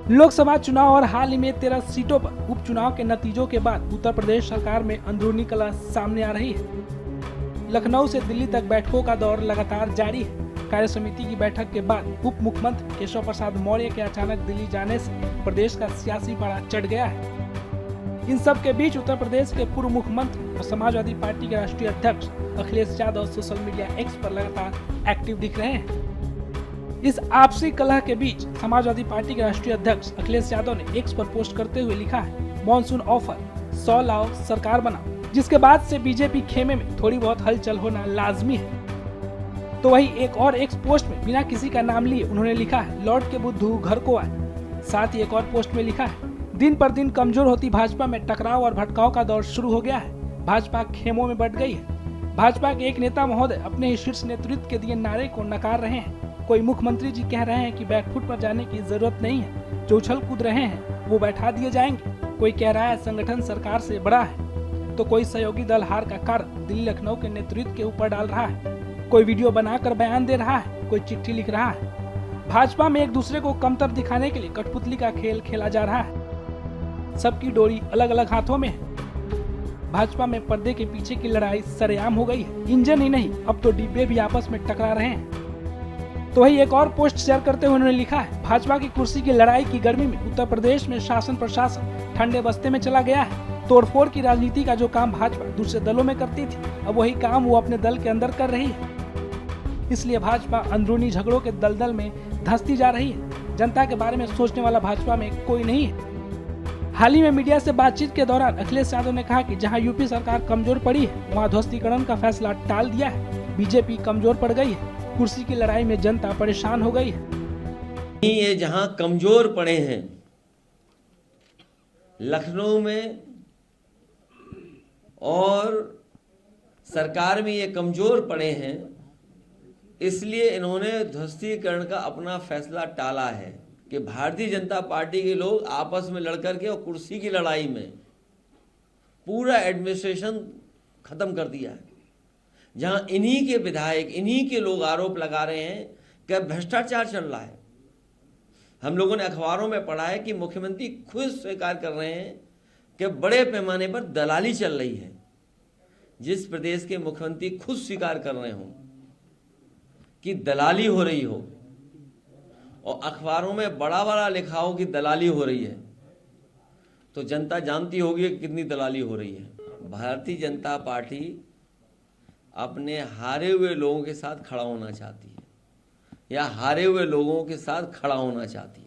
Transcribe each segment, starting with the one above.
लोकसभा चुनाव और हाल ही में 13 सीटों पर उपचुनाव के नतीजों के बाद उत्तर प्रदेश सरकार में अंदरूनी कलह सामने आ रही है। लखनऊ से दिल्ली तक बैठकों का दौर लगातार जारी है। कार्य समिति की बैठक के बाद उप मुख्यमंत्री केशव प्रसाद मौर्य के अचानक दिल्ली जाने से प्रदेश का सियासी पारा चढ़ गया है। इन सब के बीच उत्तर प्रदेश के पूर्व मुख्यमंत्री और समाजवादी पार्टी के राष्ट्रीय अध्यक्ष Akhilesh Yadav social media x पर लगातार एक्टिव दिख रहे हैं। इस आपसी कलह के बीच समाजवादी पार्टी के राष्ट्रीय अध्यक्ष अखिलेश यादव ने एक्स पर पोस्ट करते हुए लिखा है, मॉनसून ऑफर 100 लाओ सरकार बनाओ, जिसके बाद से बीजेपी खेमे में थोड़ी बहुत हलचल होना लाजमी है। तो वही एक और एक्स पोस्ट में बिना किसी का नाम लिए उन्होंने लिखा है, लौट के बुद्धू घर को आए। साथ ही एक और पोस्ट में लिखा है, दिन पर दिन कमजोर होती भाजपा में टकराव और भटकाव का दौर शुरू हो गया है। भाजपा खेमों में बट गई है। भाजपा के एक नेता महोदय अपने ही शीर्ष नेतृत्व के दिए नारे को नकार रहे हैं। कोई मुख्यमंत्री जी कह रहे हैं कि बैकफुट पर जाने की जरूरत नहीं है, जो उछल कूद रहे हैं वो बैठा दिए जाएंगे। कोई कह रहा है संगठन सरकार से बड़ा है, तो कोई सहयोगी दल हार का कारण दिल्ली लखनऊ के नेतृत्व के ऊपर डाल रहा है। कोई वीडियो बनाकर बयान दे रहा है, कोई चिट्ठी लिख रहा है। भाजपा में एक दूसरे को कमतर दिखाने के लिए कठपुतली का खेल खेला जा रहा है। सबकी डोरी अलग अलग हाथों में है। भाजपा में पर्दे के पीछे की लड़ाई सरेआम हो गई है। इंजन ही नहीं, अब तो डिब्बे भी आपस में टकरा रहे हैं। तो वही एक और पोस्ट शेयर करते हुए उन्होंने लिखा है, भाजपा की कुर्सी की लड़ाई की गर्मी में उत्तर प्रदेश में शासन प्रशासन ठंडे बस्ते में चला गया है। तोड़फोड़ की राजनीति का जो काम भाजपा दूसरे दलों में करती थी, अब वही काम वो अपने दल के अंदर कर रही है। इसलिए भाजपा अंदरूनी झगड़ों के दलदल में धंसती जा रही है। जनता के बारे में सोचने वाला भाजपा में कोई नहीं है। हाल ही में मीडिया से बातचीत के दौरान अखिलेश यादव ने कहा कि जहां यूपी सरकार कमजोर पड़ी है, वहां ध्वस्तीकरण का फैसला टाल दिया है। बीजेपी कमजोर पड़ गई है। कुर्सी की लड़ाई में जनता परेशान हो गई है। ये जहां कमजोर पड़े हैं, लखनऊ में और सरकार में ये कमजोर पड़े हैं, इसलिए इन्होंने ध्वस्तीकरण का अपना फैसला टाला है कि भारतीय जनता पार्टी के लोग आपस में लड़कर के और कुर्सी की लड़ाई में पूरा एडमिनिस्ट्रेशन खत्म कर दिया है। जहां इन्हीं के विधायक, इन्हीं के लोग आरोप लगा रहे हैं कि भ्रष्टाचार चल रहा है। हम लोगों ने अखबारों में पढ़ा है कि मुख्यमंत्री खुद स्वीकार कर रहे हैं कि बड़े पैमाने पर दलाली चल रही है। जिस प्रदेश के मुख्यमंत्री खुद स्वीकार कर रहे हों कि दलाली हो रही हो और अखबारों में बड़ा बड़ा लिखा हो कि दलाली हो रही है, तो जनता जानती होगी कि कितनी दलाली हो रही है। भारतीय जनता पार्टी अपने हारे हुए लोगों के साथ खड़ा होना चाहती है या हारे हुए लोगों के साथ खड़ा होना चाहती है।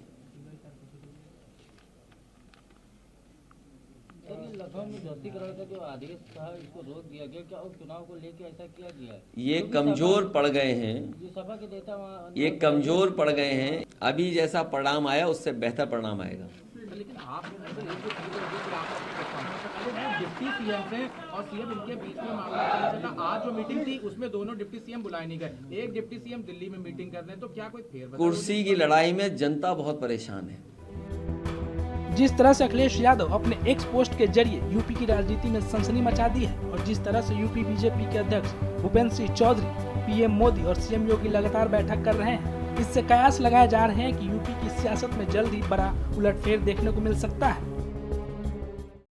लखनऊ में ध्वस्तीकरण का जो आदेश था, इसको रोक दिया गया, क्या उस चुनाव को लेकर ऐसा किया गया है? ये कमजोर पड़ गए हैं, जो सभा के नेता वहाँ ये कमजोर पड़ गए हैं। अभी जैसा परिणाम आया उससे बेहतर परिणाम आएगा। लेकिन आप डिप्टी सीएम से और सीएम इनके बीच में मामला चला। आज जो मीटिंग थी उसमें दोनों डिप्टी सीएम बुलाए नहीं गए। एक डिप्टी सीएम दिल्ली में मीटिंग कर रहे हैं, तो क्या कोई फेरबदल? कुर्सी की लड़ाई में जनता बहुत परेशान है। जिस तरह से अखिलेश यादव अपने एक्स पोस्ट के जरिए यूपी की राजनीति में सनसनी मचा दी है और जिस तरह से यूपी बीजेपी के अध्यक्ष भूपेंद्र सिंह चौधरी, पीएम मोदी और सीएम योगी लगातार बैठक कर रहे हैं, इससे कयास लगाए जा रहे हैं कि यूपी की सियासत में जल्द ही बड़ा उलटफेर देखने को मिल सकता है।